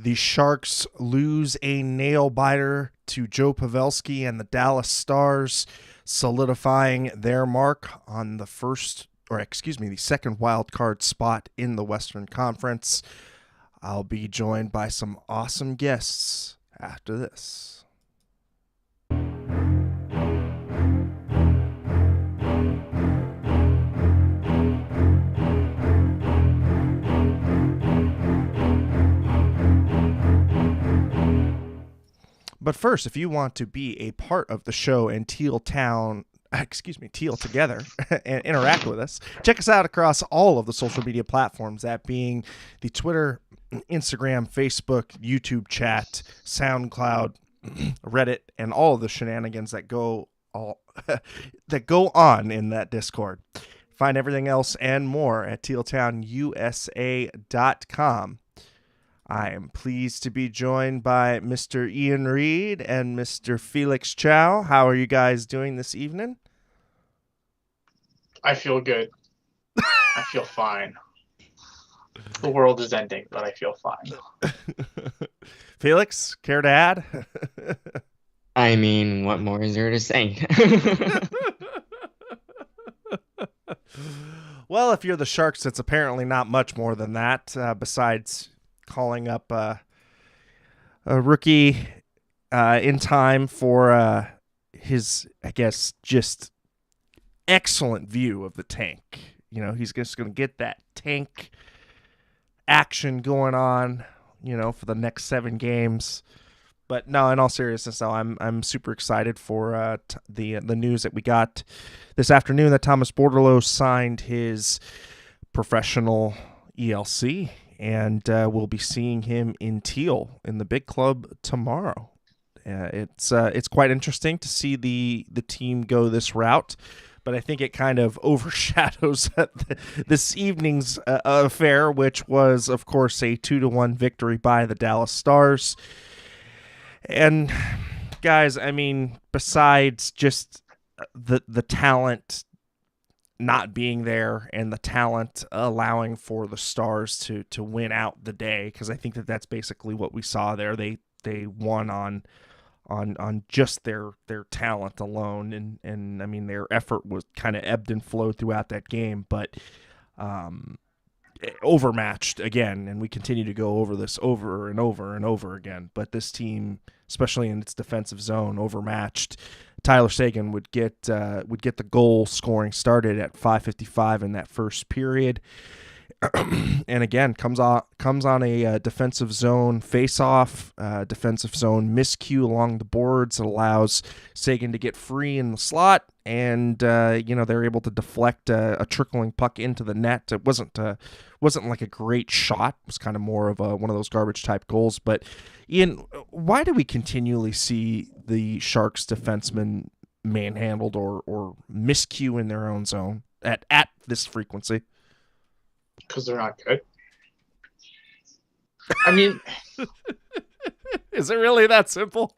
The Sharks lose a nail biter to Joe Pavelski and the Dallas Stars, solidifying their mark on the second wild card spot in the Western Conference. I'll be joined by some awesome guests after this. But first, if you want to be a part of the show and Teal together and interact with us, check us out across all of the social media platforms, that being the Twitter, Instagram, Facebook, YouTube chat, SoundCloud, Reddit, and all of the shenanigans that go on in that Discord. Find everything else and more at tealtownusa.com. I am pleased to be joined by Mr. Ian Reed and Mr. Felix Chow. How are you guys doing this evening? I feel good. I feel fine. The world is ending, but I feel fine. Felix, care to add? I mean, what more is there to say? Well, if you're the Sharks, it's apparently not much more than that, besides calling up a rookie in time for his, I guess, just excellent view of the tank. You know, he's just going to get that tank action going on, for the next 7 games. But no, in all seriousness, though, I'm super excited for the news that we got this afternoon that Thomas Bordeleau signed his professional ELC. And we'll be seeing him in Teal in the big club tomorrow. It's quite interesting to see the team go this route, but I think it kind of overshadows this evening's affair, which was, of course, a 2-1 victory by the Dallas Stars. And guys, I mean, besides just the talent not being there and the talent allowing for the Stars to win out the day, because I think that's basically what we saw there. They won on just their talent alone, and I mean, their effort was kind of ebbed and flowed throughout that game, but overmatched again, and we continue to go over this over and over and over again. But this team, especially in its defensive zone, overmatched. Tyler Seguin would get the goal scoring started at 5:55 in that first period, and again comes on a defensive zone face-off, defensive zone miscue along the boards that allows Seguin to get free in the slot, and they're able to deflect a trickling puck into the net. It wasn't like a great shot. It was kind of more of one of those garbage type goals. But Ian, why do we continually see the Sharks defensemen manhandled or miscue in their own zone at this frequency? Because they're not good. I mean, is it really that simple?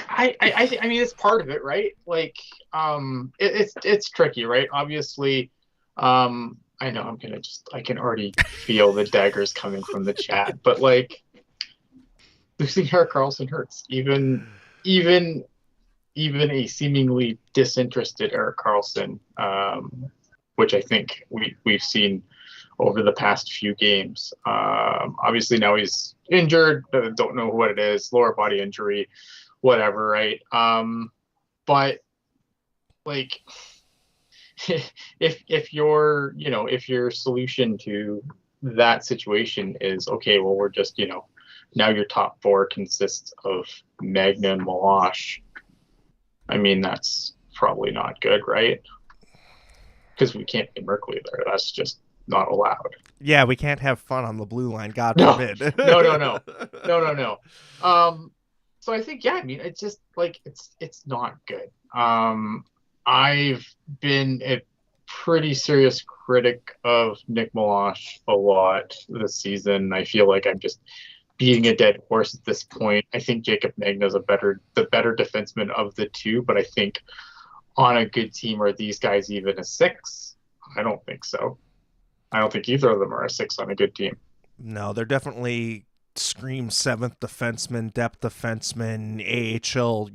I mean, it's part of it, right? Like, it's tricky, right? Obviously, I know I can already feel the daggers coming from the chat, but like, losing Erik Karlsson hurts. Even a seemingly disinterested Erik Karlsson, which I think we've seen over the past few games. Obviously now he's injured. Don't know what it is. Lower body injury, whatever, right? But like, if your solution to that situation is, okay, well, we're just, now your top 4 consists of Magna and Milosh. I mean, that's probably not good, right? Because we can't get Merkley there. That's just not allowed. Yeah, we can't have fun on the blue line. God forbid. No. So I think, yeah, I mean, it's just like, it's not good. I've been a pretty serious critic of Nick Milosh a lot this season. I feel like I'm just beating a dead horse at this point. I think Jacob Magna's the better defenseman of the two, but I think on a good team, are these guys even a 6? I don't think so. I don't think either of them are a 6 on a good team. No, they're definitely scream seventh defenseman, depth defenseman, AHL,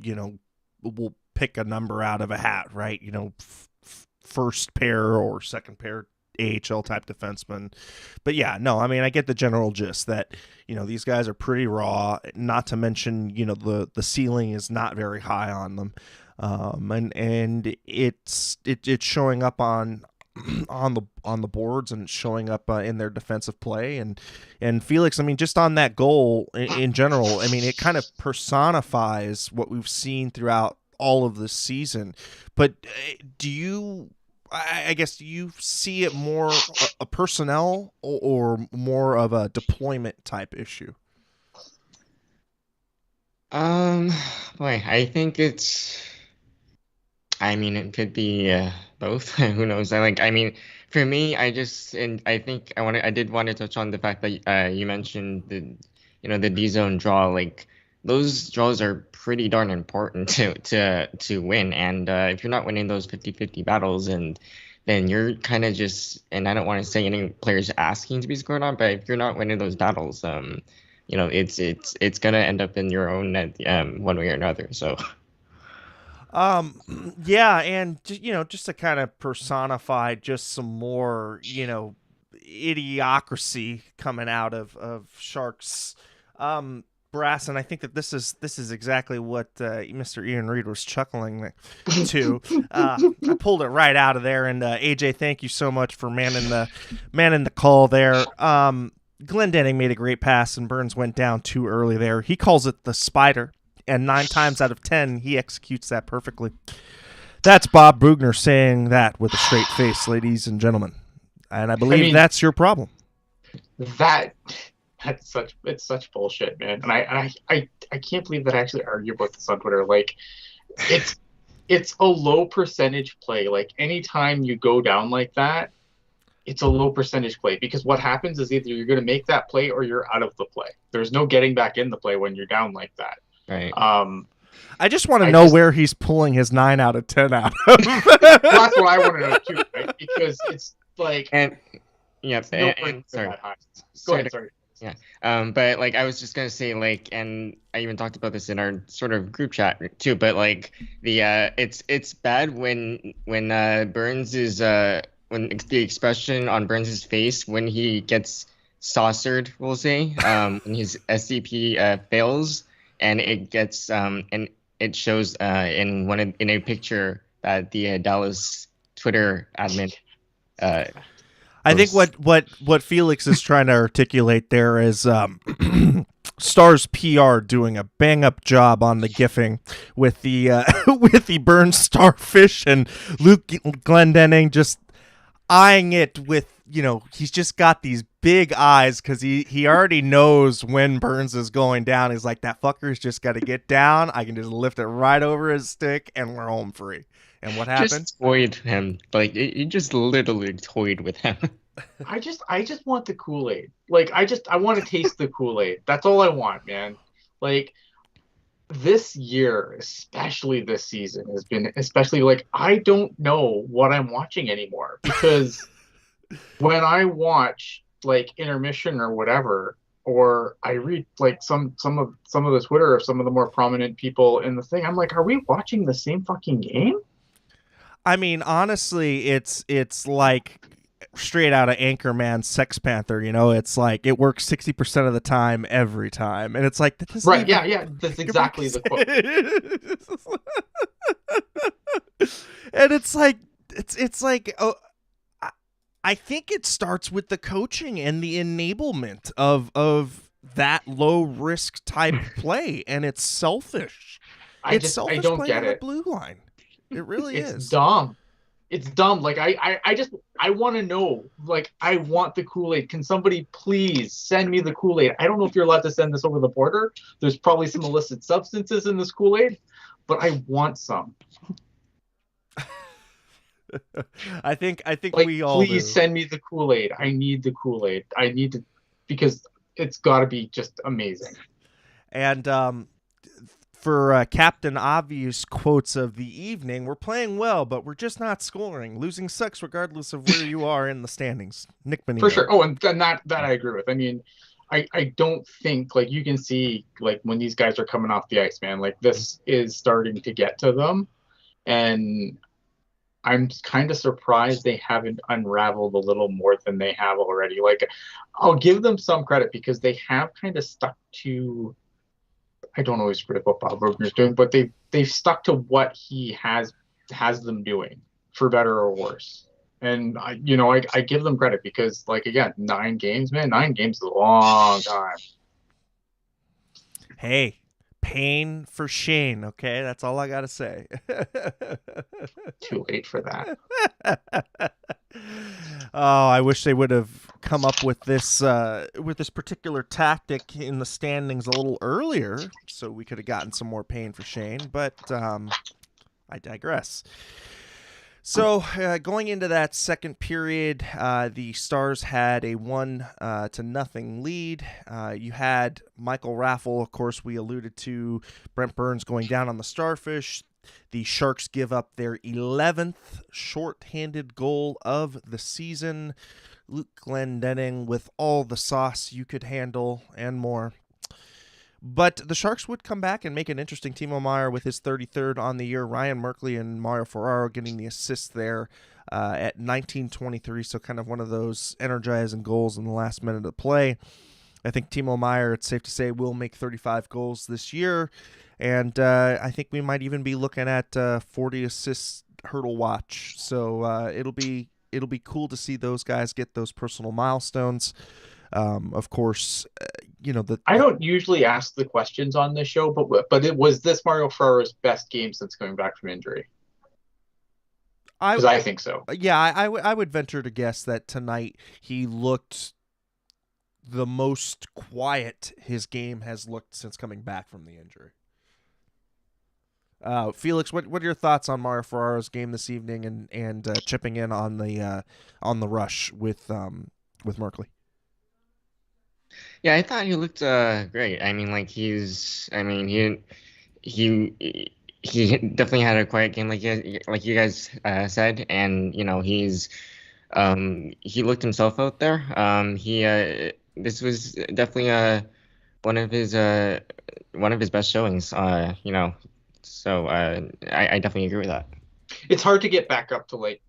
we'll pick a number out of a hat, right? First pair or second pair AHL type defenseman. But yeah, no, I mean, I get the general gist that, these guys are pretty raw, not to mention, the ceiling is not very high on them. And it's showing up on the boards, and it's showing up in their defensive play, and Felix, I mean, just on that goal in general, I mean, it kind of personifies what we've seen throughout all of this season. But do you see it more a personnel or more of a deployment type issue? Boy, I think it could be both. Who knows? For me, I did want to touch on the fact that you mentioned the D zone draw. Like, those draws are pretty darn important to win. And if you're not winning those 50-50 battles, and then you're kind of just, and I don't want to say any players asking to be scored on, but if you're not winning those battles, it's gonna end up in your own net, one way or another. So. Yeah, and just to kind of personify just some more, idiocracy coming out of Sharks brass, and I think that this is exactly what Mr. Ian Reed was chuckling to. I pulled it right out of there, and AJ, thank you so much for manning the call there. Goaltending made a great pass, and Burns went down too early there. He calls it the spider. And 9 times out of 10, he executes that perfectly. That's Bob Brugner saying that with a straight face, ladies and gentlemen. And I believe that's your problem. It's such bullshit, man. And I can't believe that I actually argue about this on Twitter. Like, it's a low percentage play. Like, anytime you go down like that, it's a low percentage play, because what happens is either you're going to make that play or you're out of the play. There's no getting back in the play when you're down like that. Right. I just want to know where he's pulling his 9 out of 10 out of. Well, that's what I want to know too, right? Because it's like, and yeah, sorry. Go ahead, sorry. Yeah. But like, I was just gonna say, like, and I even talked about this in our sort of group chat too. But like, it's bad when Burns is when the expression on Burns's face when he gets saucered, we'll say, when his SCP fails. And it gets and it shows in a picture that the Dallas Twitter admin. I think what Felix is trying to articulate there is Stars PR doing a bang up job on the gifting with the with the Burns starfish, and Luke Goaltending just eyeing it with, he's just got these big eyes because he already knows when Burns is going down. He's like, that fucker's just got to get down. I can just lift it right over his stick and we're home free. And what happened? Just toyed him. Like, you just literally toyed with him. I just want the Kool-Aid. Like, I want to taste the Kool-Aid. That's all I want, man. Like, this year, especially this season, has been especially, like, I don't know what I'm watching anymore, because when I watch like intermission or whatever, or I read like some of the Twitter of some of the more prominent people in the thing, I'm like, are we watching the same fucking game? I mean, honestly, it's like straight out of Anchorman's Sex Panther, it's like it works 60% of the time every time, and it's like, that right, yeah, that's exactly the quote. And it's like oh, I think it starts with the coaching and the enablement of that low risk type play, and it's selfish. I don't get it. The blue line, it really is. It's dumb. It's dumb. Like, I want to know. Like, I want the Kool-Aid. Can somebody please send me the Kool-Aid? I don't know if you're allowed to send this over the border. There's probably some illicit substances in this Kool-Aid, but I want some. I think like, we all please do. Send me the Kool-Aid. I need the Kool-Aid. I need to, because it's got to be just amazing. And for Captain Obvious quotes of the evening, we're playing well, but we're just not scoring. Losing sucks regardless of where you are in the standings. Nick Bonino. For sure. Oh, and that I agree with. I mean, I don't think, like, you can see, like, when these guys are coming off the ice, man, like, this is starting to get to them. And I'm kind of surprised they haven't unraveled a little more than they have already. Like, I'll give them some credit because they have kind of stuck to. I don't always predict what Bob Boughner's doing, but they've stuck to what he has them doing, for better or worse. And I give them credit because, like, again, 9 games, man, 9 games is a long time. Hey, pain for Shane, okay? That's all I got to say. Too late for that. Oh, I wish they would have come up with this particular tactic in the standings a little earlier, so we could have gotten some more pain for Shane. But I digress. So going into that second period, the Stars had a 1-0 lead. You had Michael Raffle, of course, we alluded to Brent Burns going down on the Starfish. The Sharks give up their 11th shorthanded goal of the season. Luke Glendening with all the sauce you could handle and more. But the Sharks would come back and make an interesting. Timo Meier with his 33rd on the year. Ryan Merkley and Mario Ferraro getting the assists there at 19:23. So kind of one of those energizing goals in the last minute of play. I think Timo Meier, it's safe to say, will make 35 goals this year. And I think we might even be looking at 40 assists hurdle watch. So it'll be cool to see those guys get those personal milestones. Of course, I don't usually ask the questions on this show, but it was this Mario Ferraro's best game since coming back from injury. Because I think so. Yeah, I would venture to guess that tonight he looked the most quiet his game has looked since coming back from the injury. Felix, what are your thoughts on Mario Ferraro's game this evening and chipping in on the rush with Merkley? Yeah, I thought he looked great. I mean, like he definitely had a quiet game, like you guys said, and he looked himself out there. This was definitely one of his best showings. So I definitely agree with that. It's hard to get back up to like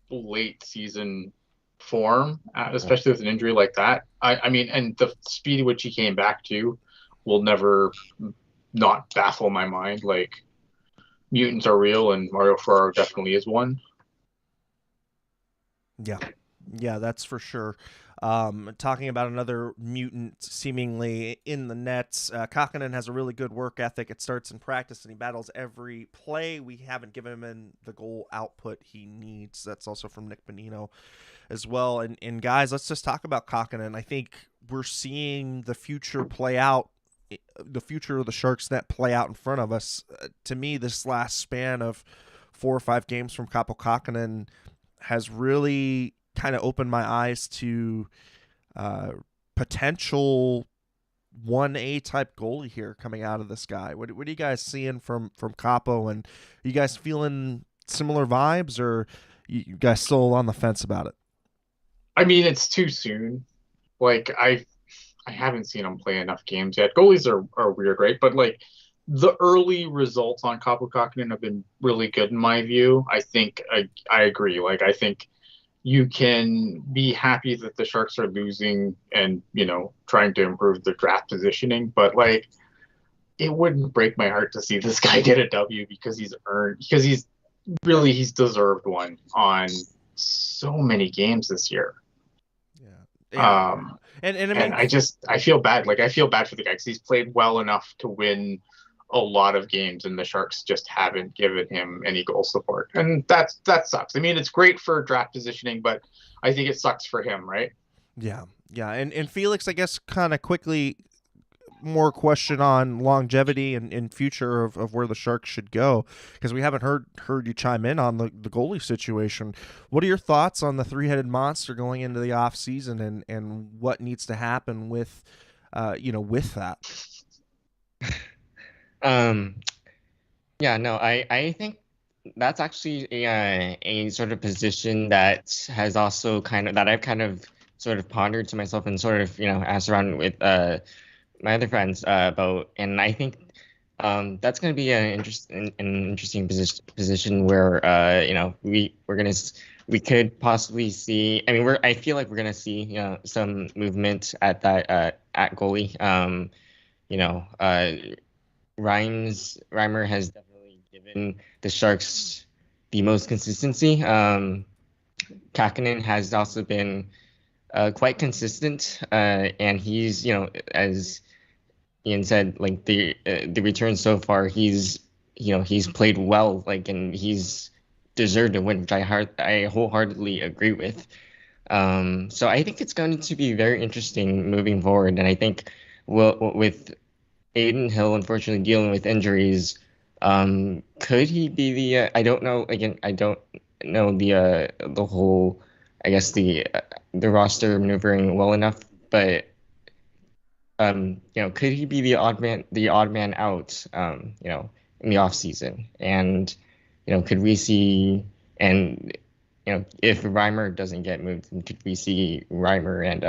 late season form, especially with an injury like that. I mean, and the speed at which he came back to will never not baffle my mind. Like, mutants are real, and Mario Ferraro definitely is one. Yeah, that's for sure. Talking about another mutant seemingly in the nets, Kahkonen has a really good work ethic. It starts in practice and he battles every play. We haven't given him the goal output he needs. That's also from Nick Bonino as well. And guys, let's just talk about Kahkonen. I think we're seeing the future play out, the future of the Sharks net play out in front of us. To me, this last span of 4 or 5 games from Kaapo Kahkonen has really kind of opened my eyes to potential 1A type goalie here coming out of this guy. What are you guys seeing from Kaapo, and are you guys feeling similar vibes, or you guys still on the fence about it? I mean, it's too soon. Like, I haven't seen him play enough games yet. Goalies are weird, right? But like, the early results on Kaapo Kahkonen have been really good in my view. I think I agree. Like, I think you can be happy that the Sharks are losing and, trying to improve their draft positioning. But like, it wouldn't break my heart to see this guy get a W because he's deserved one on so many games this year. Yeah. And I mean, I feel bad. Like, I feel bad for the guy because he's played well enough to win a lot of games, and the Sharks just haven't given him any goal support, and that sucks. I mean, it's great for draft positioning, but I think it sucks for him, right? Yeah. And Felix, I guess, kind of quickly, more question on longevity and future of where the Sharks should go, because we haven't heard you chime in on the goalie situation. What are your thoughts on the three-headed monster going into the off season and what needs to happen with with that? Yeah, no, I think that's actually a sort of position that has also that I've kind of sort of pondered to myself and sort of asked around with my other friends about, and I think that's going to be an interesting position where we could possibly see. I mean, I feel like we're going to see some movement at that at goalie. You know, uh, Reimer has definitely given the Sharks the most consistency. Kahkonen has also been quite consistent, and he's as Ian said, like the return so far, he's played well, like, and he's deserved to win, which I wholeheartedly agree with. So I think it's going to be very interesting moving forward, and I think with Aiden Hill unfortunately dealing with injuries, could he be I don't know. Again, I don't know the whole, I guess the roster maneuvering well enough, but could he be the odd man out, in the off season? And, could we see, and, if Reimer doesn't get moved, could we see Reimer and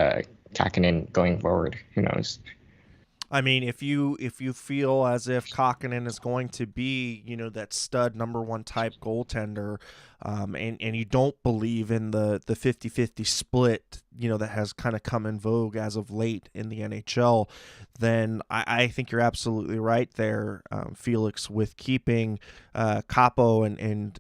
Kahkonen going forward? Who knows? I mean, if you feel as if Kahkonen is going to be, that stud number one type goaltender, and you don't believe in the 50-50 split, that has kind of come in vogue as of late in the NHL, then I think you're absolutely right there, Felix, with keeping Capo and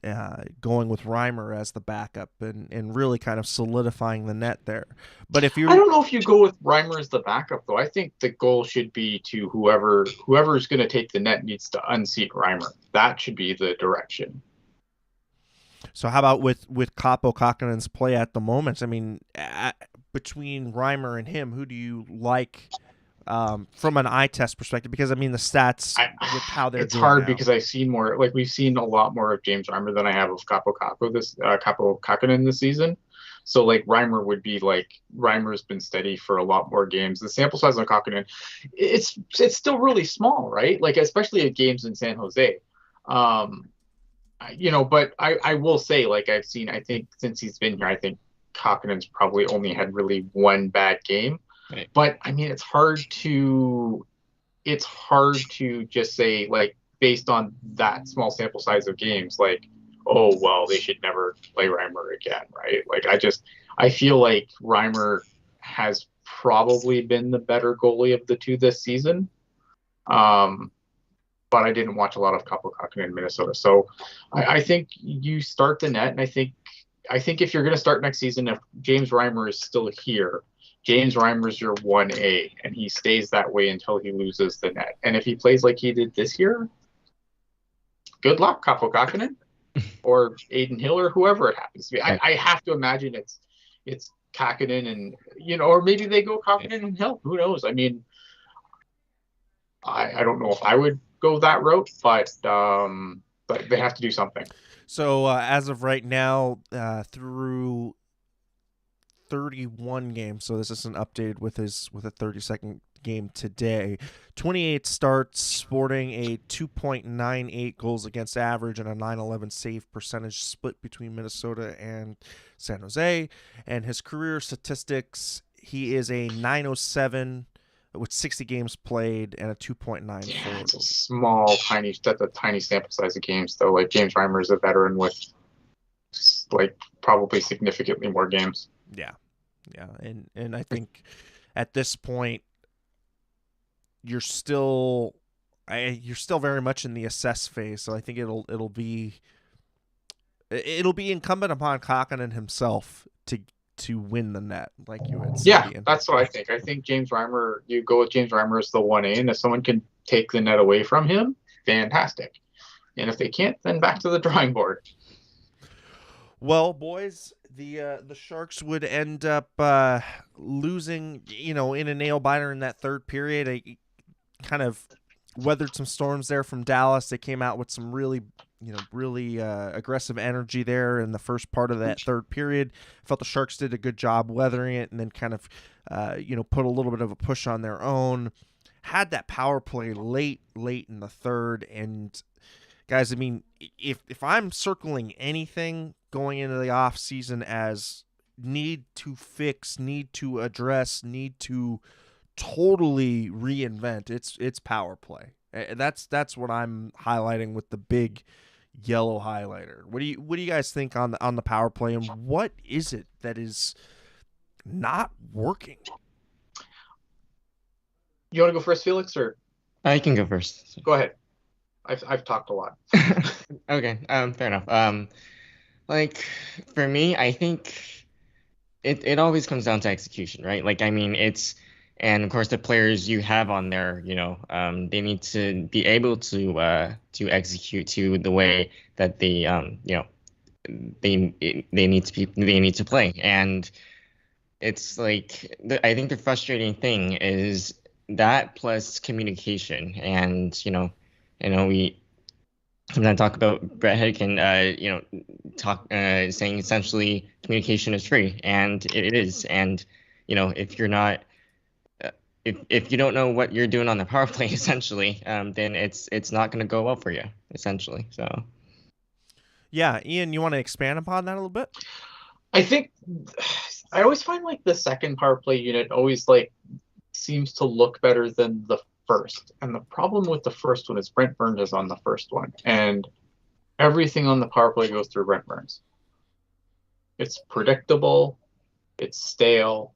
going with Reimer as the backup and really kind of solidifying the net there. But if you, I don't know if you go with Reimer as the backup though. I think the goal should be to whoever's going to take the net needs to unseat Reimer. That should be the direction. So how about with Capo Kakonen's play at the moment? I mean, between Reimer and him, who do you like from an eye test perspective? Because I mean, the stats with how they're it's doing hard now. Because I've seen more. Like we've seen a lot more of James Reimer than I have of Capo Kahkonen this season. So like Reimer would be like Reimer's been steady for a lot more games. The sample size on Kahkonen, it's still really small, right? Like especially at games in San Jose. But I will say, like I think since he's been here, I think Kahkonen's probably only had really one bad game. Right. But I mean, it's hard to just say, like, based on that small sample size of games, like, oh well, they should never play Reimer again, right? Like I feel like Reimer has probably been the better goalie of the two this season. But I didn't watch a lot of Kahkonen in Minnesota. So I think you start the net, and I think if you're going to start next season, if James Reimer is still here, James Reimer's your 1A, and he stays that way until he loses the net. And if he plays like he did this year, good luck, Kahkonen, or Aiden Hill, or whoever it happens to be. I have to imagine it's Kahkonen, and or maybe they go Kahkonen and Hill. Who knows? I mean, I don't know if I would go that route, but they have to do something. So as of right now, through 31 games, so this isn't updated with a 32nd game today. 28 starts, sporting a 2.98 goals against average and a 911 save percentage, split between Minnesota and San Jose. And his career statistics, he is a 907 with 60 games played and a 2.94. Yeah, it's that's a tiny sample size of games, though. Like James Reimer is a veteran with like probably significantly more games. Yeah. And I think at this point you're still very much in the assess phase, so I think it'll be incumbent upon Kahkonen himself to win the net, like you had said. Yeah, that's what I think. I think James Reimer, you go with James Reimer as the 1A, and if someone can take the net away from him, fantastic. And if they can't, then back to the drawing board. Well, boys, the Sharks would end up losing, in a nail biter in that third period. I kind of weathered some storms there from Dallas. They came out with some really aggressive energy there in the first part of that third period. I felt the Sharks did a good job weathering it, and then kind of, put a little bit of a push on their own. Had that power play late in the third, and guys, I mean, if I'm circling anything going into the off season as need to fix, need to address, need to totally reinvent, it's power play. That's what I'm highlighting with the big yellow highlighter. What do you guys think on the power play, and what is it that is not working? You want to go first, Felix, or I can go first. go ahead? I've talked a lot. Okay, fair enough. Like for me, I think it always comes down to execution, right? Like I mean, and of course the players you have on there, they need to be able to execute to the way that they need to play. And it's like I think the frustrating thing is that plus communication. And we sometimes talk about Brett Hedkin, saying essentially communication is free, and it is. And if you're not, if you don't know what you're doing on the power play, essentially, then it's not going to go well for you, essentially. So, yeah, Ian, you want to expand upon that a little bit? I think I always find like the second power play unit always like seems to look better than the first. And the problem with the first one is Brent Burns is on the first one, and everything on the power play goes through Brent Burns. It's predictable, it's stale,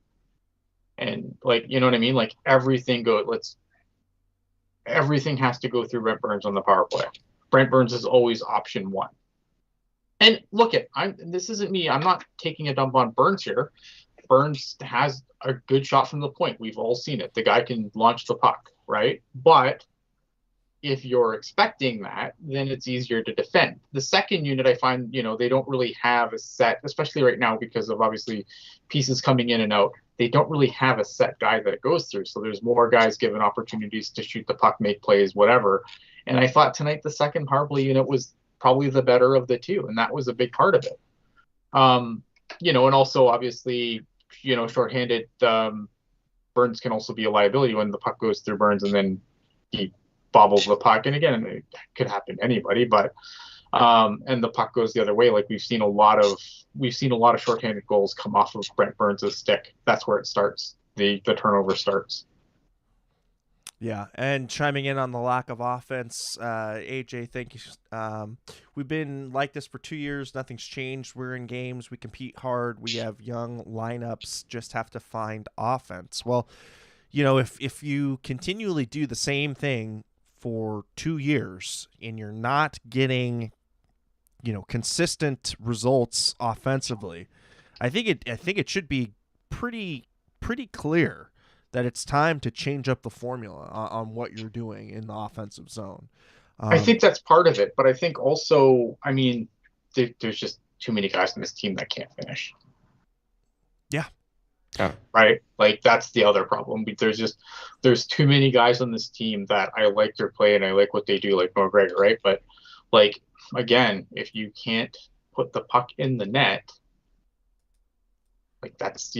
and like you know what I mean. Like everything has to go through Brent Burns on the power play. Brent Burns is always option one. And look this isn't me. I'm not taking a dump on Burns here. Burns has a good shot from the point. We've all seen it. The guy can launch the puck, right? But if you're expecting that, then it's easier to defend. The second unit, I find, they don't really have a set, especially right now because of obviously pieces coming in and out. They don't really have a set guy that it goes through. So there's more guys given opportunities to shoot the puck, make plays, whatever. And I thought tonight the second power play unit was probably the better of the two, and that was a big part of it. And also obviously, shorthanded, Burns can also be a liability when the puck goes through Burns and then he bobbles the puck. And again, it could happen to anybody, but and the puck goes the other way. Like we've seen a lot of shorthanded goals come off of Brent Burns' stick. That's where it starts. The turnover starts. Yeah, and chiming in on the lack of offense, AJ, thank you. We've been like this for 2 years. Nothing's changed. We're in games. We compete hard. We have young lineups. Just have to find offense. Well, if you continually do the same thing for 2 years and you're not getting, consistent results offensively, I think it should be pretty clear that it's time to change up the formula on what you're doing in the offensive zone. I think that's part of it, but I think also, there's just too many guys on this team that can't finish. Yeah. Right? Like, that's the other problem. There's too many guys on this team that I like their play and I like what they do, like Noah Gregor, right? But, like, again, if you can't put the puck in the net, like that's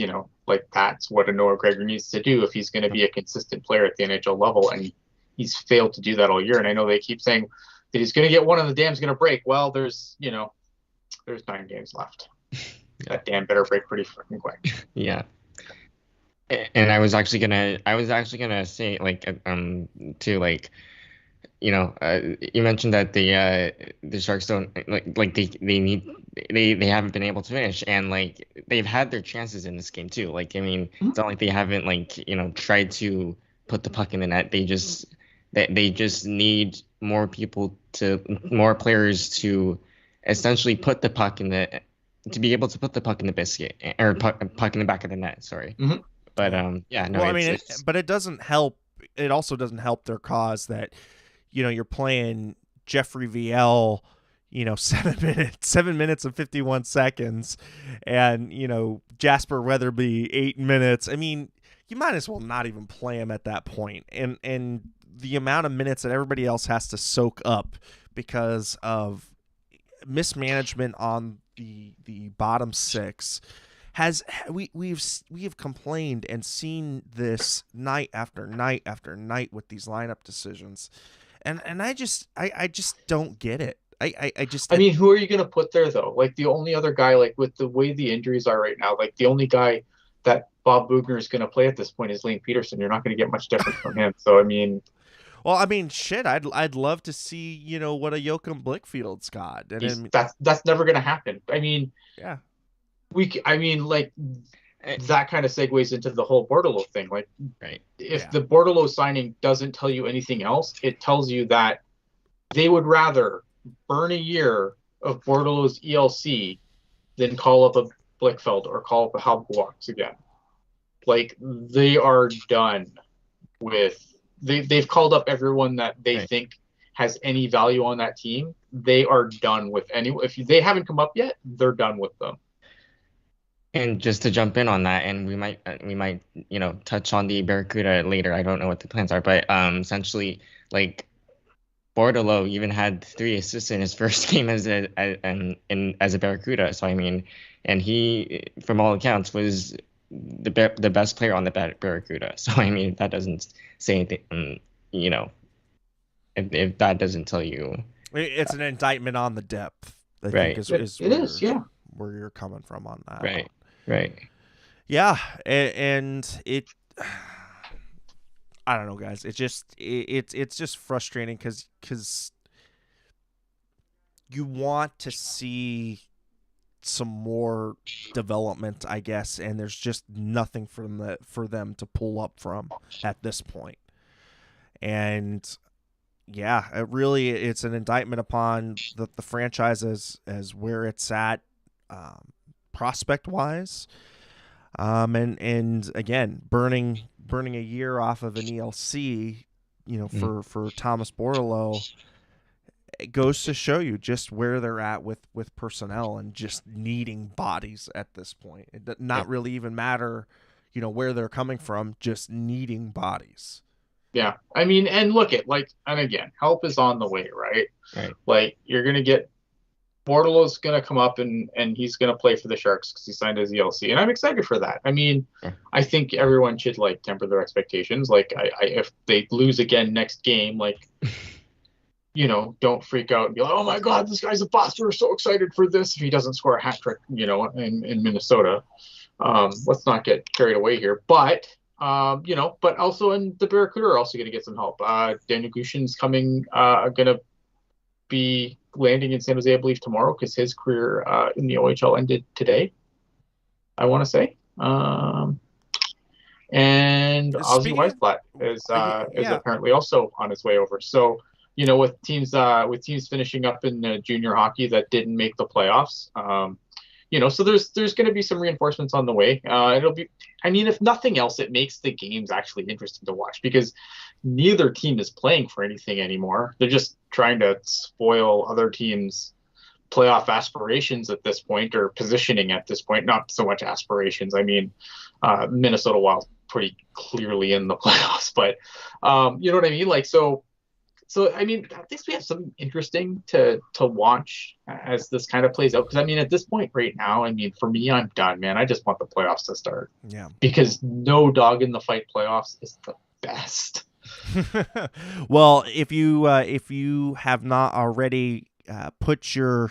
what a Noah Gregor needs to do if he's going to be a consistent player at the NHL level, and he's failed to do that all year. And I know they keep saying that he's going to get one and the dam's going to break. Well, there's 9 games left. That dam better break pretty freaking quick. Yeah. And I was actually gonna say you mentioned that the Sharks don't they haven't been able to finish, and like they've had their chances in this game too. Like, I mean, it's not like they haven't tried to put the puck in the net. They just need more players to essentially put the puck to be able to put the puck in the biscuit, or puck in the back of the net. Sorry. Mm-hmm. But yeah, no. Well, but it doesn't help. It also doesn't help their cause that you're playing Jeffrey VL, 7 minutes and 51 seconds, and Jasper Weatherby 8 minutes. I mean, you might as well not even play him at that point. And the amount of minutes that everybody else has to soak up because of mismanagement on the bottom six we have complained and seen this night after night after night with these lineup decisions, and I just don't get it. I mean, who are you going to put there though? Like the only other guy, like with the way the injuries are right now, like the only guy that Bob Bugner is going to play at this point is Lane Peterson. You're not going to get much different from him. So I mean, well, I mean, shit, I'd love to see, you know, what a Joachim Blickfield's got, and then that's never going to happen. I mean, yeah, I mean, like that kind of segues into the whole Bordelot thing. Like, Right. if the Bordelot signing doesn't tell you anything else, it tells you that they would rather burn a year of Bordelot's ELC than call up a Blickfeld or call up a Halbwachs again. Like, they are done with. They've called up everyone that they Right. think has any value on that team. They are done with any. If they haven't come up yet, they're done with them. And just to jump in on that, and we might, you know, touch on the Barracuda later. I don't know what the plans are, but essentially, like Bordelot even had 3 assists in his first game as a Barracuda. So I mean, and he, from all accounts, was the best player on the Barracuda. So I mean, that doesn't say anything. You know, if that doesn't tell you, it's an indictment on the depth. I Right. think It is, yeah. where you're coming from on that. right, right. Yeah, and it. I don't know, guys. It's just frustrating because you want to see some more development, I guess, and there's just nothing for them to pull up from at this point. And yeah, it's an indictment upon the franchise as where it's at, prospect wise. And again, burning a year off of an ELC, you know, for Thomas Bordelot, it goes to show you just where they're at with personnel and just needing bodies at this point. It does not really even matter, you know, where they're coming from, just needing bodies. Yeah, I mean, and look at and again, help is on the way, right? Right. Like, you're gonna get Bordelot's gonna come up and he's gonna play for the Sharks because he signed his ELC, and I'm excited for that. I mean, I think everyone should temper their expectations. Like, I if they lose again next game, like, you know, don't freak out and be like, oh my God, this guy's a bust. We're so excited for this. If he doesn't score a hat trick, you know, in Minnesota, let's not get carried away here. But you know, but also in the Barracuda are also going to get some help. Daniel Gushin's going to be landing in San Jose, I believe, tomorrow because his career in the OHL ended today, I want to say. And Ozzy Weisblatt is apparently also on his way over. So, you know, with teams finishing up in junior hockey that didn't make the playoffs, you know, so there's going to be some reinforcements on the way. It'll be, I mean, if nothing else, it makes the games actually interesting to watch because neither team is playing for anything anymore. They're just trying to spoil other teams' playoff aspirations at this point, or positioning at this point, not so much aspirations. I mean, Minnesota Wild pretty clearly in the playoffs, but you know what I mean? Like, so I mean, at least we have something interesting to watch as this kind of plays out. Because I mean, at this point right now, I mean, for me, I'm done, man. I just want the playoffs to start. Yeah. Because no dog in the fight playoffs is the best. Well, if you have not already, put your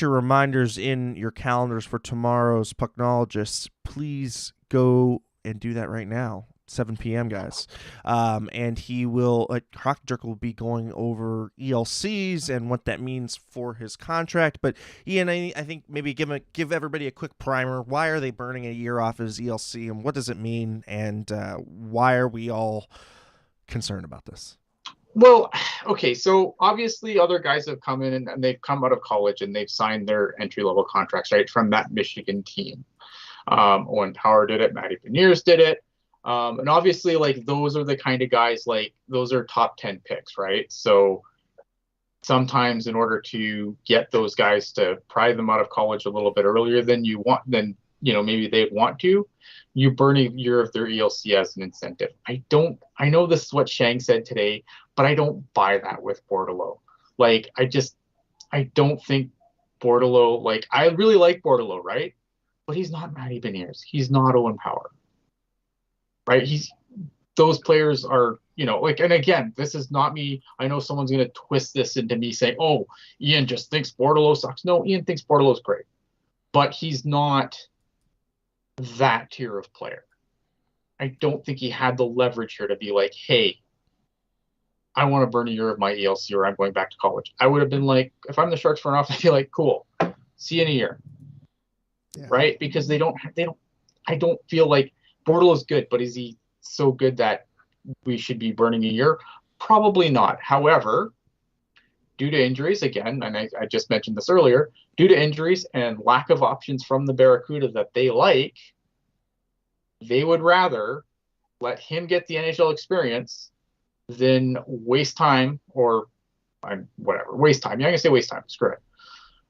reminders in your calendars for tomorrow's Pucknologists, please go and do that right now. 7 p.m. guys, and he will Hockey Jerk will be going over ELCs and what that means for his contract. But Ian, I think maybe give everybody a quick primer. Why are they burning a year off his ELC, and what does it mean, and why are we all concerned about this? Well, okay, so obviously other guys have come in and they've come out of college and they've signed their entry-level contracts, right, from that Michigan team. Owen Power did it, Matty Beniers did it. And obviously, like, those are the kind of guys, like, those are top 10 picks, right? So sometimes in order to get those guys to pry them out of college a little bit earlier than you know, maybe they want to, you burn a year of their ELC as an incentive. I know this is what Shang said today, but I don't buy that with Bordelot. Like, I don't think Bordelot, like, I really like Bordelot, right? But he's not Matty Beniers. He's not Owen Power. Right, those players are and again, this is not me. I know someone's going to twist this into me saying, oh, Ian just thinks Bordeleau sucks. No, Ian thinks Bordeleau's great, but he's not that tier of player. I don't think he had the leverage here to be like, hey, I want to burn a year of my ELC or I'm going back to college. I would have been like, if I'm the Sharks front office, I'd be like, cool, see you in a year. Yeah. Right? Because I don't feel like Bordeleau's good, but is he so good that we should be burning a year? Probably not. However, due to injuries, again, and I just mentioned this earlier, due to injuries and lack of options from the Barracuda that they like, they would rather let him get the NHL experience than waste time waste time. Yeah, I'm going to say waste time. Screw it.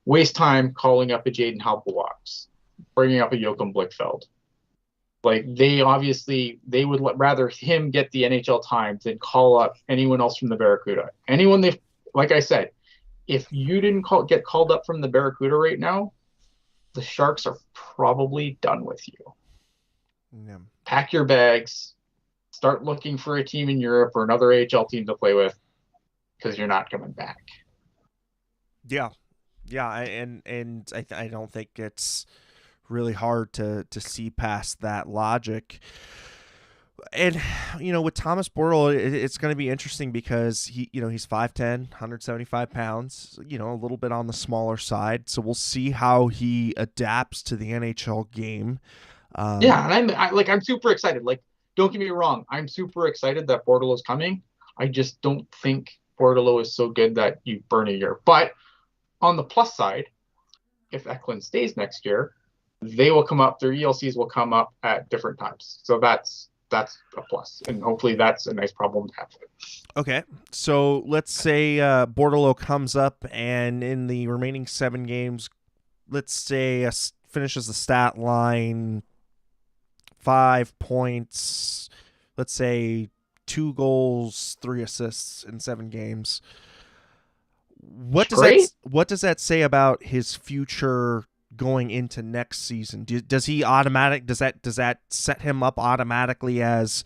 Waste time calling up a Jaden Halbwachs, bringing up a Joachim Blichfeld. Like, they would rather him get the NHL time than call up anyone else from the Barracuda. Like I said, if you didn't get called up from the Barracuda right now, the Sharks are probably done with you. Yeah. Pack your bags, start looking for a team in Europe or another AHL team to play with, because you're not coming back. Yeah, and I don't think it's really hard to see past that logic. And with Thomas Bordeleau, it's going to be interesting because he's 5'10", 175 pounds, a little bit on the smaller side. So we'll see how he adapts to the NHL game. And I'm super excited. Like, don't get me wrong, I'm super excited that Bordeleau's coming. I just don't think Bordeleau is so good that you burn a year. But on the plus side, if Eklund stays next year, they will come up. Their ELCs will come up at different times. So that's a plus, and hopefully that's a nice problem to have. Okay, so let's say Bordeleau comes up, and in the remaining 7 games, let's say finishes the stat line 5 points, let's say 2 goals, 3 assists in 7 games. What does that say about his future going into next season? Does that set him up automatically as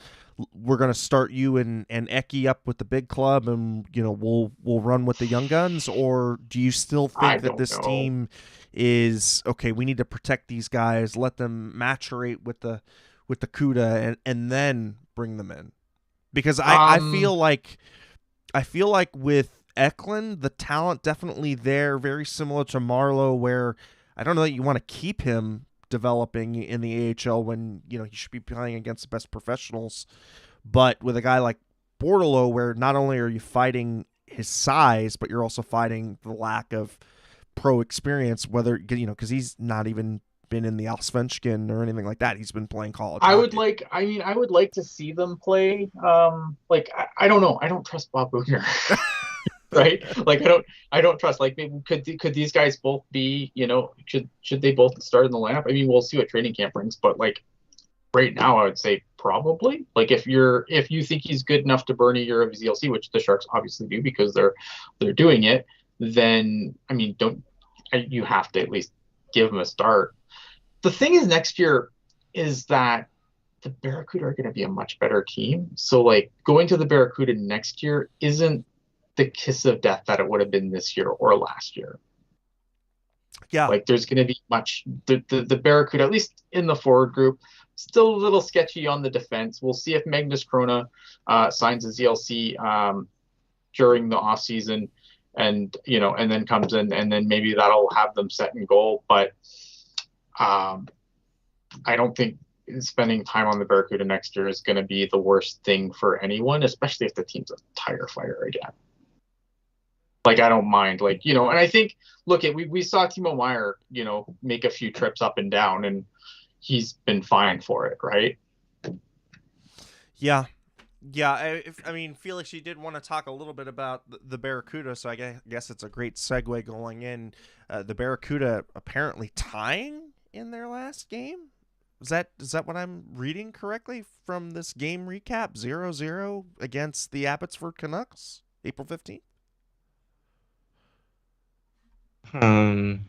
we're going to start you and Eki up with the big club, and we'll run with the young guns? Or do you still think that this team is okay? We need to protect these guys, let them maturate with the CUDA, and then bring them in, because I feel like with Eklund, the talent definitely there, very similar to Marleau, where I don't know that you want to keep him developing in the AHL when he should be playing against the best professionals. But with a guy like Bordeleau, where not only are you fighting his size, but you're also fighting the lack of pro experience, whether because he's not even been in the Allsvenskan or anything like that. He's been playing college hockey. I would like to see them play. I don't know. I don't trust Bob Boughner. Right? Like, I don't trust. Like, maybe could these guys both be, should they both start in the lineup? I mean, we'll see what training camp brings, but like right now, I would say probably. Like, if you think he's good enough to burn a year of his ELC, which the Sharks obviously do because they're doing it, then I mean, you have to at least give him a start. The thing is, next year is that the Barracuda are going to be a much better team. So like, going to the Barracuda next year isn't the kiss of death that it would have been this year or last year. Yeah, like, there's going to be the Barracuda, at least in the forward group, still a little sketchy on the defense. We'll see if Magnus Krona signs his ELC during the offseason, and then comes in, and then maybe that'll have them set in goal. But I don't think spending time on the Barracuda next year is going to be the worst thing for anyone, especially if the team's a tire fire again. Like, I don't mind, and I think, look, we saw Timo Meier, make a few trips up and down, and he's been fine for it, right? Yeah. I mean, Felix, you did want to talk a little bit about the Barracuda, so I guess it's a great segue going in. The Barracuda apparently tying in their last game. Is that what I'm reading correctly from this game recap? 0-0 against the Abbotsford Canucks, April 15th. Wow,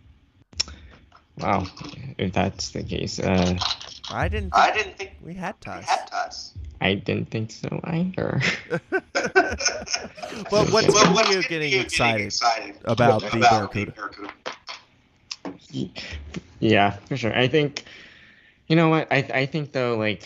if that's the case, I didn't think we had ties. I didn't think so either. But what's getting you getting excited about the Barracuda? Yeah, for sure. I think, you know what? I think though, like,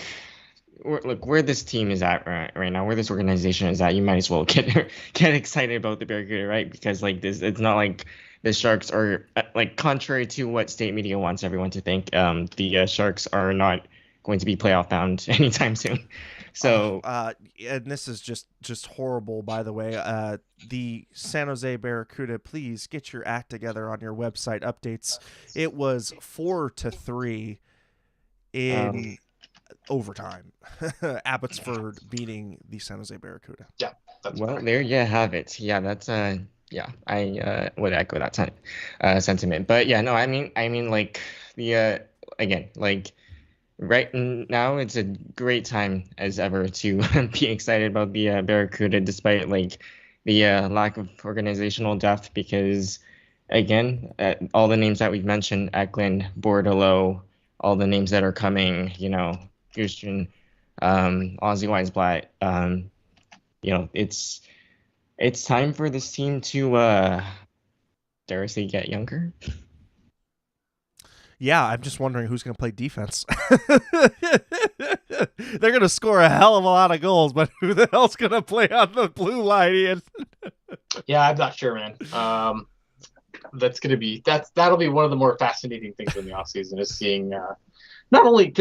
look where this team is at right now, where this organization is at. You might as well get excited about the Barracuda, right? Because like this, it's not like the Sharks are like contrary to what state media wants everyone to think. The Sharks are not going to be playoff bound anytime soon. So, and this is just horrible, by the way. The San Jose Barracuda, please get your act together on your website updates. It was 4-3 in overtime. Abbotsford beating the San Jose Barracuda. Yeah, that's well, correct. there you have it. Yeah, that's yeah, I would echo that sentiment. But yeah, no, I mean, like the again, like right now, it's a great time as ever to be excited about the Barracuda, despite like the lack of organizational depth. Because again, all the names that we've mentioned, Eklund, Bordeleau, all the names that are coming, you know, Houston, Ozzy Weisblatt, you know, it's time for this team to dare I say get younger. Yeah, I'm just wondering who's going to play defense. They're going to score a hell of a lot of goals, but who the hell's going to play on the blue line, Ian? Yeah, I'm not sure, man. That'll be one of the more fascinating things in the offseason is seeing not only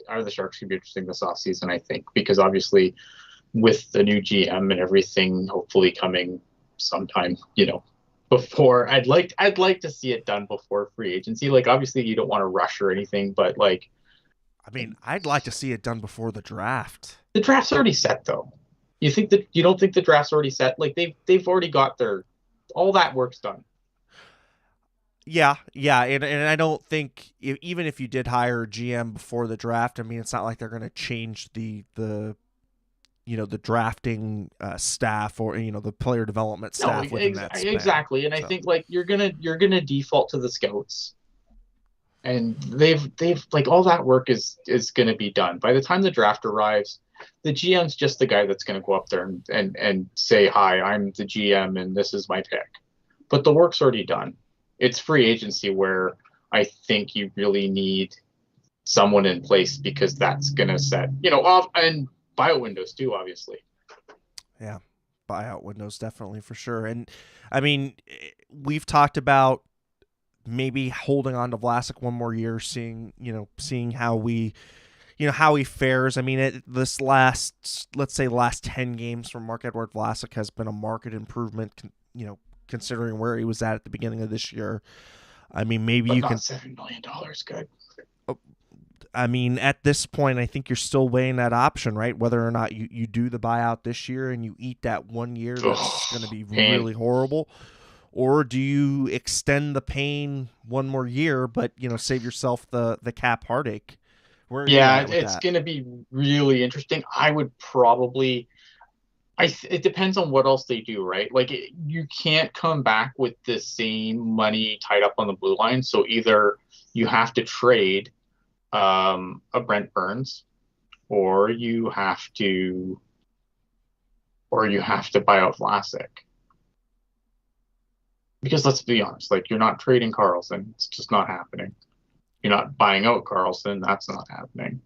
are the Sharks going to be interesting this offseason, I think, because obviously with the new GM and everything hopefully coming sometime, you know, before I'd like to see it done before free agency. Like obviously you don't want to rush or anything, but like I mean, I'd like to see it done before the draft. The draft's already set though. You don't think the draft's already set? Like they've already got all that work's done. Yeah, and I don't think even if you did hire a GM before the draft, I mean, it's not like they're going to change the drafting staff or the player development staff within that span. Exactly. And I think like you're gonna default to the scouts, and they've like all that work is gonna be done by the time the draft arrives. The GM's just the guy that's gonna go up there and say, "Hi, I'm the GM, and this is my pick." But the work's already done. It's free agency where I think you really need someone in place because that's gonna set off and buyout windows too, obviously. Yeah, buyout windows definitely for sure. And I mean, we've talked about maybe holding on to Vlasic one more year, seeing how he fares. I mean, let's say last 10 games from Marc-Edouard Vlasic has been a market improvement, considering where he was at the beginning of this year. I mean, maybe but you not can $7 million good. I mean, at this point, I think you're still weighing that option, right? Whether or not you do the buyout this year and you eat that 1 year that's going to be really horrible, or do you extend the pain one more year, but save yourself the cap heartache? It's going to be really interesting. I would probably. It depends on what else they do, right? Like you can't come back with the same money tied up on the blue line, so either you have to trade a Brent Burns, or you have to buy out Vlasic. Because let's be honest, like you're not trading Carlson, it's just not happening. You're not buying out Carlson, that's not happening.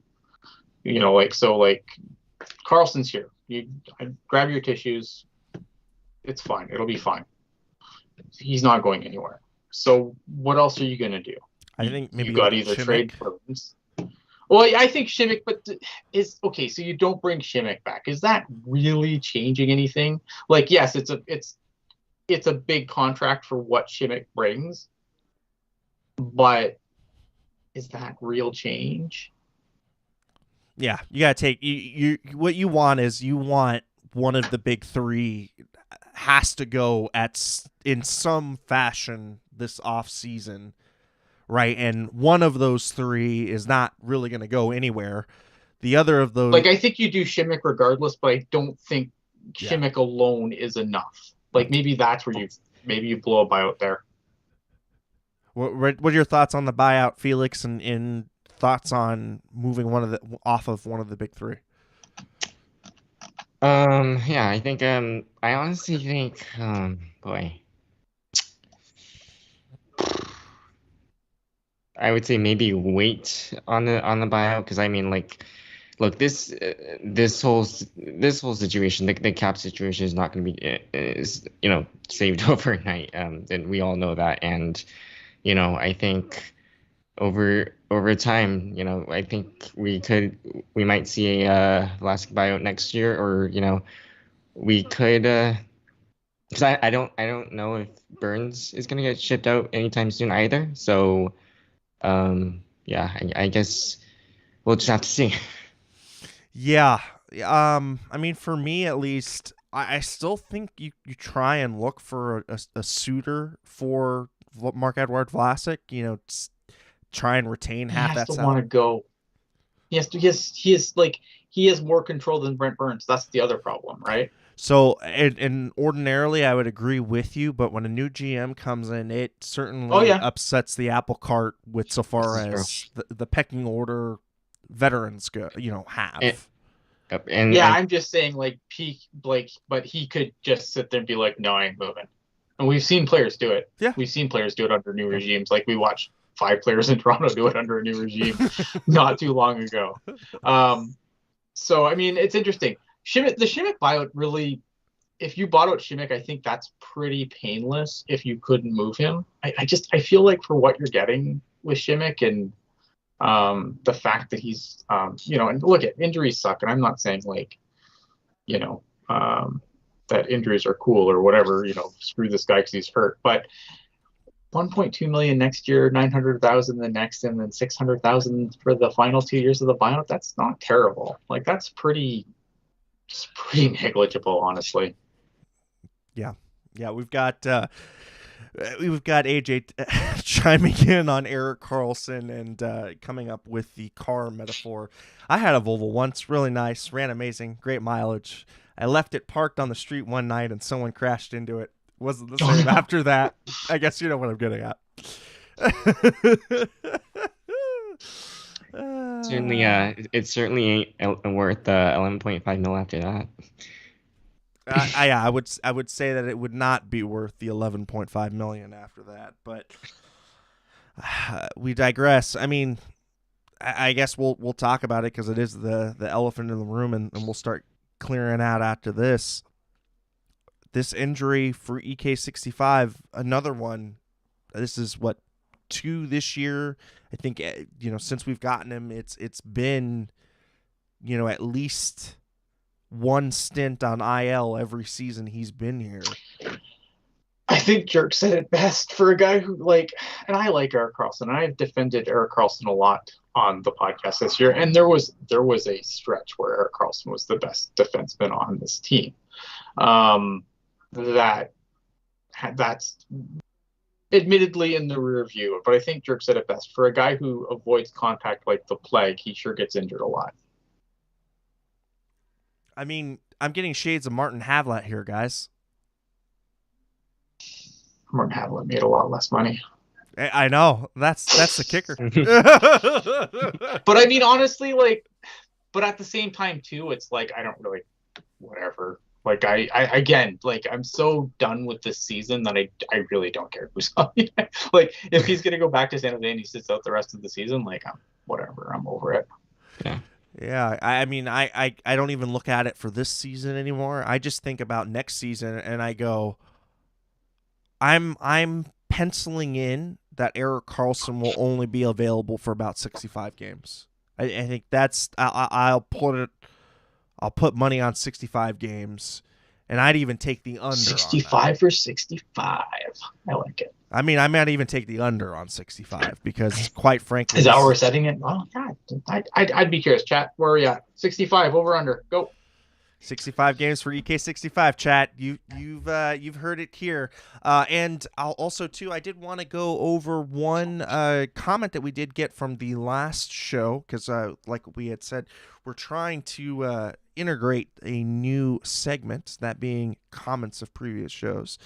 Carlson's here. You grab your tissues, it's fine. It'll be fine. He's not going anywhere. So what else are you going to do? I think maybe you got either trade Burns. Well, I think Šimik, but is okay. So you don't bring Šimik back. Is that really changing anything? Like, yes, it's a big contract for what Šimik brings, but is that real change? Yeah, you gotta take you. What you want is one of the big three has to go in some fashion this off season. Right, and one of those three is not really going to go anywhere. The other of those, like I think you do Šimik regardless, but I don't think Šimik alone is enough. Like maybe that's where you blow a buyout there. What are your thoughts on the buyout, Felix, and thoughts on moving off of one of the big three? Yeah, I think I honestly think boy, I would say maybe wait on the buyout, because I mean, like, look, this whole situation, the cap situation is not going to be is saved overnight. And we all know that. And I think over time, I think we might see a Vlasic buyout next year, or we could. Because I don't know if Burns is gonna get shipped out anytime soon either. So yeah, I guess we'll just have to see. Yeah. I mean, for me at least, I still think you try and look for a suitor for Marc-Edouard Vlasic. Try and retain He half has that to want salary. to go. He has more control than Brent Burns. That's the other problem, right? So, and ordinarily I would agree with you, but when a new GM comes in, it Oh certainly yeah, upsets the apple cart with so This far is true. as the pecking order veterans go. And, Have. and yeah. and I'm just saying, like peak, like, but he could just sit there and be like, "No, I ain't moving." And we've seen players do it. Yeah. We've seen players do it under new regimes. Like we watched 5 players in Toronto do it under a new regime not too long ago. So I mean, it's interesting. The Shimmick buyout really, if you bought out Shimmick, I think that's pretty painless if you couldn't move him. I feel like for what you're getting with Shimmick and the fact that he's and look at injuries suck, and I'm not saying like you know that injuries are cool or whatever, screw this guy because he's hurt, but 1.2 million next year, 900,000 the next, and then 600,000 for the final 2 years of the buyout. That's not terrible. Like that's pretty negligible, honestly. Yeah. Yeah. We've got AJ chiming in on Erik Karlsson and coming up with the car metaphor. I had a Volvo once, really nice, ran amazing, great mileage. I left it parked on the street one night and someone crashed into it. Wasn't the same after that. I guess you know what I'm getting at. certainly, it certainly ain't worth 11.5 mil after that. I would say that it would not be worth the 11.5 million after that, but we digress. I mean, I guess we'll talk about it because it is the elephant in the room, and we'll start clearing out after this. This injury for EK65, another one. This is what 2 this year. I think since we've gotten him, it's been at least one stint on IL every season he's been here. I think Jerk said it best for a guy who and I like Erik Karlsson. I've defended Erik Karlsson a lot on the podcast this year, and there was a stretch where Erik Karlsson was the best defenseman on this team. That's admittedly in the rear view, but I think Jerk said it best. For a guy who avoids contact like the plague, he sure gets injured a lot. I mean, I'm getting shades of Martin Havlat here, guys. Martin Havlat made a lot less money. I know. That's the kicker. But I mean, honestly, but at the same time too, it's like I don't really whatever. Like I again, like I'm so done with this season that I really don't care who's on. Like if he's gonna go back to San Jose and he sits out the rest of the season, like whatever, I'm over it. Yeah. Yeah, I mean, I don't even look at it for this season anymore. I just think about next season, and I go, I'm penciling in that Erik Karlsson will only be available for about 65 games. I think that's I'll put money on 65 games, and I'd even take the under. 65 or 65. I like it. I mean, I might even take the under on 65 because, quite frankly, is that where we're setting it? Oh God, I'd be curious. Chat, where are you at? 65 over under. Go. 65 games for EK65, chat. You've heard it here. And I'll also too, I did want to go over one comment that we did get from the last show because, like we had said, we're trying to integrate a new segment, that being comments of previous shows.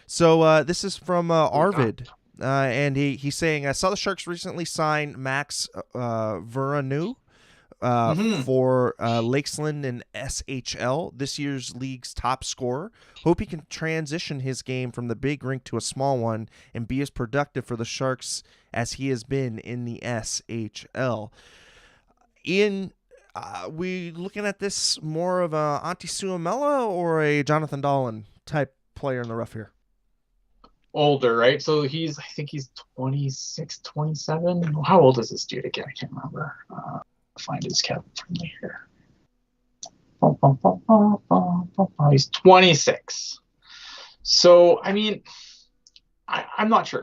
So this is from Arvid. And he's saying, I saw the Sharks recently sign Max Veranu for Lakeland and SHL, this year's league's top scorer. Hope he can transition his game from the big rink to a small one and be as productive for the Sharks as he has been in the SHL. Ian, we looking at this more of a Antti Suomela or a Jonathan Dahlin type player in the rough here? Older, right? So I think he's 26, 27. How old is this dude again? I can't remember. Find his cap friendly here. He's 26. So, I mean, I'm not sure.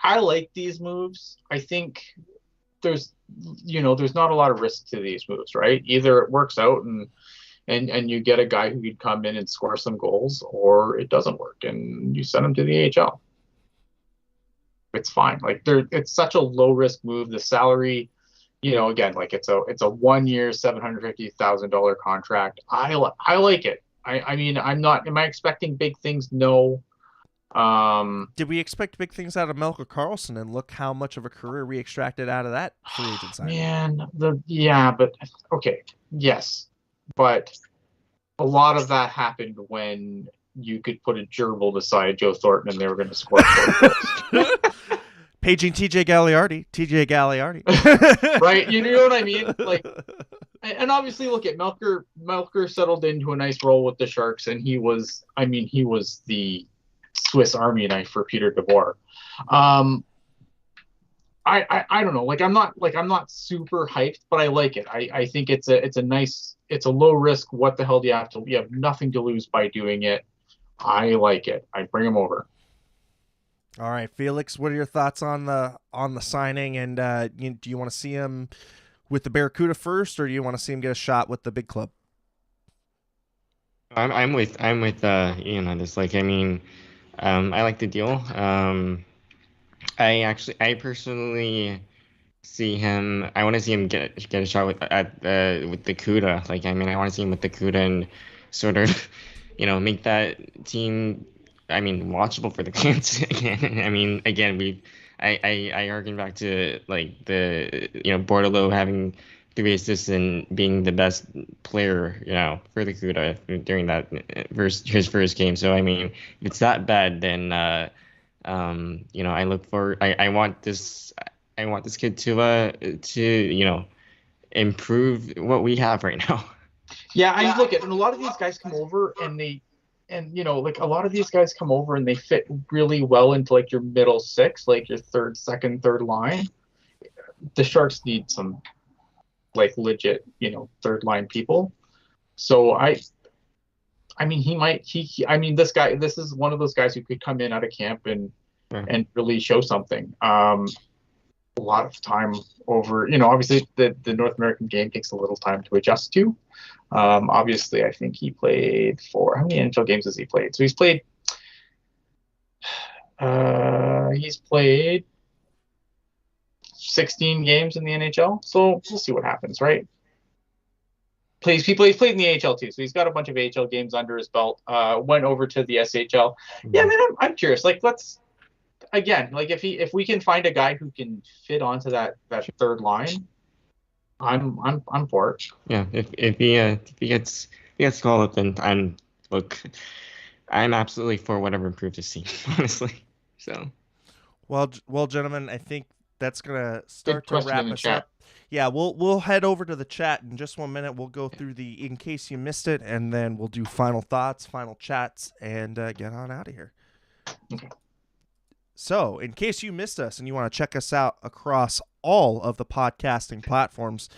I like these moves. I think there's not a lot of risk to these moves, right? Either it works out and you get a guy who could come in and score some goals, or it doesn't work and you send him to the AHL. It's fine. It's such a low risk move. The salary, again, it's a 1 year, $750,000 contract. I like it. I mean, am I expecting big things? No. Did we expect big things out of Melker Karlsson, and look how much of a career we extracted out of that free agent signing? Man, but okay. Yes. But a lot of that happened when you could put a gerbil beside Joe Thornton and they were going to score goals. Paging TJ Gagliardi. Right? You know what I mean? And obviously, look at Melker settled into a nice role with the Sharks, and he was the Swiss Army knife for Peter DeBoer. I don't know. I'm not super hyped, but I like it. I think it's a low risk. What the hell do you have to? You have nothing to lose by doing it. I like it. I bring him over. All right, Felix, what are your thoughts on the signing? And do you want to see him with the Barracuda first, or do you want to see him get a shot with the big club? I'm with Ian on this. I like the deal. I personally see him. I want to see him get a shot with the Cuda. I want to see him with the Cuda and sort of, make that team. Watchable for the fans again. I harken back to the Bordelot having 3 assists and being the best player for the Cuda during that his first game. So if it's that bad, then I look for I want this kid to improve what we have right now. Yeah, I look at, and a lot of these guys come over a lot of these guys come over and they fit really well into your middle six, your third line. The Sharks need some legit, third line people. So this is one of those guys who could come in out of camp and really show something. A lot of time over, obviously the North American game takes a little time to adjust to. Obviously, I think he played how many NHL games has he played? So he's played 16 games in the NHL. So we'll see what happens, right? He played in the AHL too, so he's got a bunch of AHL games under his belt. Went over to the SHL. Yeah, man, I'm curious. Let's again, if we can find a guy who can fit onto that third line, I'm for it. Yeah, if he gets called up, then I'm absolutely for whatever improves his team, honestly. So, well, gentlemen, I think that's gonna start to wrap us up. Yeah, we'll head over to the chat in just 1 minute. We'll go through the in case you missed it, and then we'll do final thoughts, final chats, and get on out of here. Okay. So, in case you missed us and you want to check us out across all of the podcasting platforms,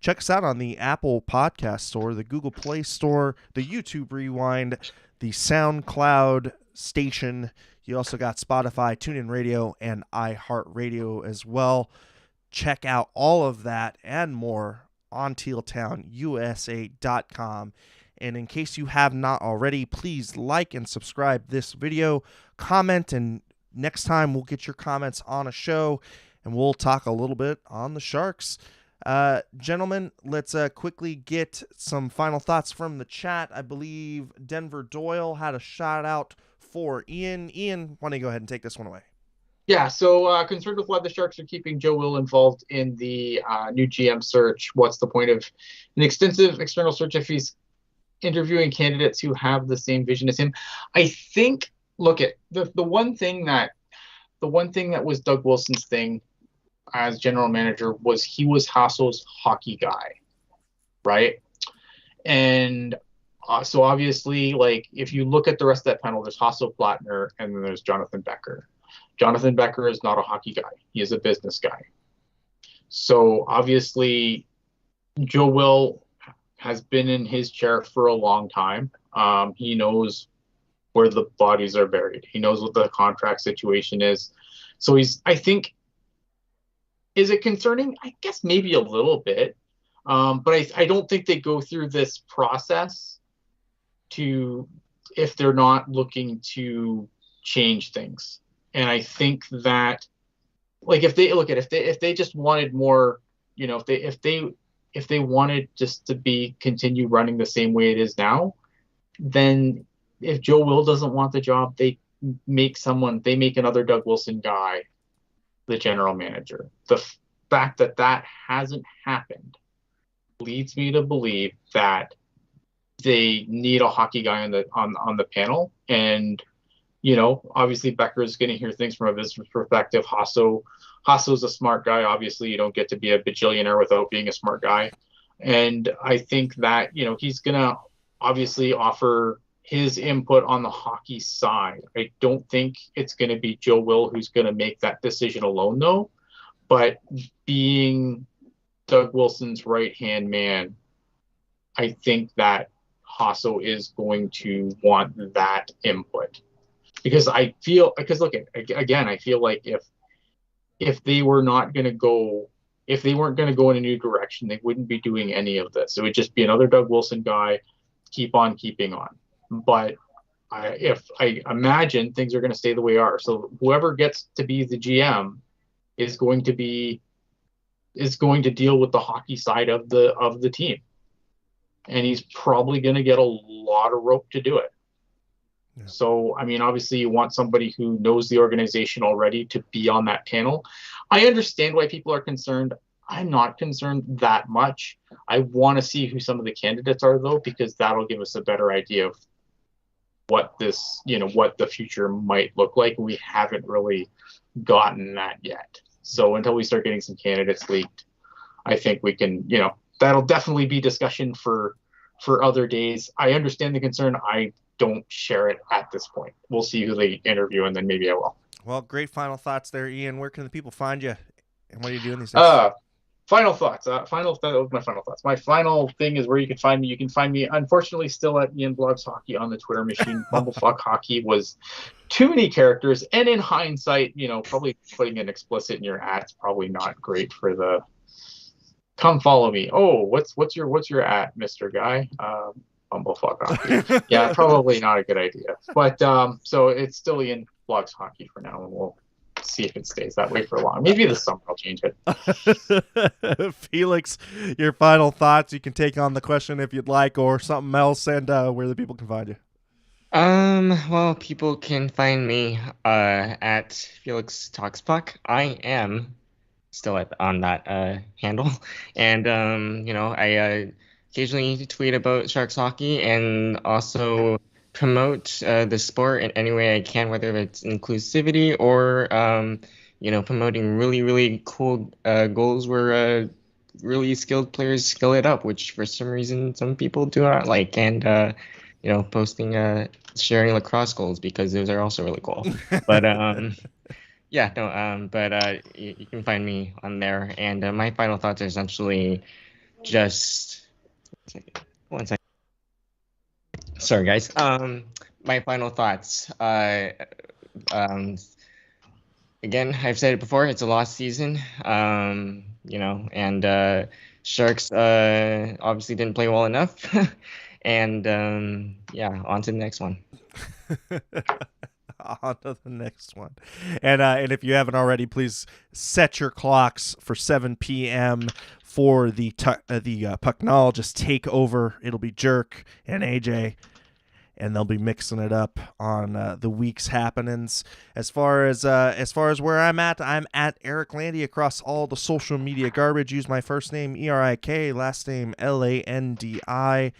check us out on the Apple Podcast Store, the Google Play Store, the YouTube Rewind, the SoundCloud station. You also got Spotify, TuneIn Radio, and iHeartRadio as well. Check out all of that and more on tealtownusa.com. And in case you have not already, please like and subscribe this video, comment, and next time we'll get your comments on a show and we'll talk a little bit on the Sharks. Gentlemen, let's quickly get some final thoughts from the chat. I believe Denver Doyle had a shout out for Ian. Ian, why don't you go ahead and take this one away? Yeah, so concerned with why the Sharks are keeping Joe Will involved in the new GM search. What's the point of an extensive external search if he's interviewing candidates who have the same vision as him? I think, look at the one thing that was Doug Wilson's thing as general manager was he was Hassel's hockey guy, right? And so obviously, like, if you look at the rest of that panel, there's Hasso Plattner and then there's Jonathan Becker. Jonathan Becker is not a hockey guy. He is a business guy. So obviously, Joe Will has been in his chair for a long time. He knows where the bodies are buried. He knows what the contract situation is. So I think, is it concerning? I guess maybe a little bit. But I don't think they go through this process if they're not looking to change things. And I think that, like, if they just wanted more, if they wanted just to continue running the same way it is now, then if Joe Will doesn't want the job, they make another Doug Wilson guy the general manager. The fact that hasn't happened leads me to believe that they need a hockey guy on the panel. And obviously Becker is going to hear things from a business perspective. Hasso's a smart guy. Obviously, you don't get to be a bajillionaire without being a smart guy. And I think that, he's going to obviously offer his input on the hockey side. I don't think it's going to be Joe Will who's going to make that decision alone, though. But being Doug Wilson's right-hand man, I think that Hasso is going to want that input. Because I feel like if they weren't going to go in a new direction, they wouldn't be doing any of this. It would just be another Doug Wilson guy, keep on keeping on. But if I imagine things are going to stay the way they are, so whoever gets to be the GM is going to deal with the hockey side of the team, and he's probably going to get a lot of rope to do it. Yeah. So, I mean, obviously you want somebody who knows the organization already to be on that panel. I understand why people are concerned. I'm not concerned that much. I want to see who some of the candidates are, though, because that'll give us a better idea of what the future might look like. We haven't really gotten that yet. So until we start getting some candidates leaked, I think we can, that'll definitely be discussion for other days. I understand the concern. I don't share it at this point. We'll see who they interview, and then maybe I will. Well, great final thoughts there, Ian. Where can the people find you, and what are you doing these days? Final thoughts. My final thoughts. My final thing is where you can find me. You can find me, unfortunately, still at Ian Blogs Hockey on the Twitter machine. Bumblefuck Hockey was too many characters, and in hindsight, probably putting an explicit in your ad's probably not great for the. Come follow me. Oh, what's your at, Mr. Guy? Bumblefuck Hockey. Yeah, probably not a good idea. But so it's still Ian Blogs Hockey for now, and we'll see if it stays that way for long. Maybe this summer I'll change it. Felix, your final thoughts. You can take on the question if you'd like, or something else, and where the people can find you. Well, people can find me at Felix Talks Puck. I am still on that handle, and I occasionally tweet about Sharks hockey and also promote the sport in any way I can, whether it's inclusivity or promoting really, really cool goals where really skilled players skill it up, which for some reason some people do not like, and posting sharing lacrosse goals, because those are also really cool. But you can find me on there, and my final thoughts are essentially just one second. Sorry, guys. My final thoughts. Again, I've said it before. It's a lost season. And Sharks obviously didn't play well enough. And on to the next one. On to the next one. And if you haven't already, please set your clocks for 7 p.m. for the Pucknologist takeover. It'll be Jerk and AJ. and they'll be mixing it up on the week's happenings. As far as where I'm at Eric Landy across all the social media garbage. Use my first name ERIK, last name LANDI,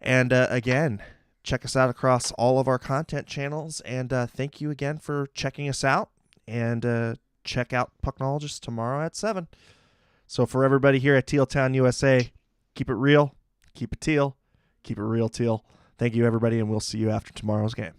and again, check us out across all of our content channels. And thank you again for checking us out. And check out Pucknologist tomorrow at 7. So for everybody here at Teal Town, USA, keep it real, keep it teal, keep it real, Teal. Thank you, everybody, and we'll see you after tomorrow's game.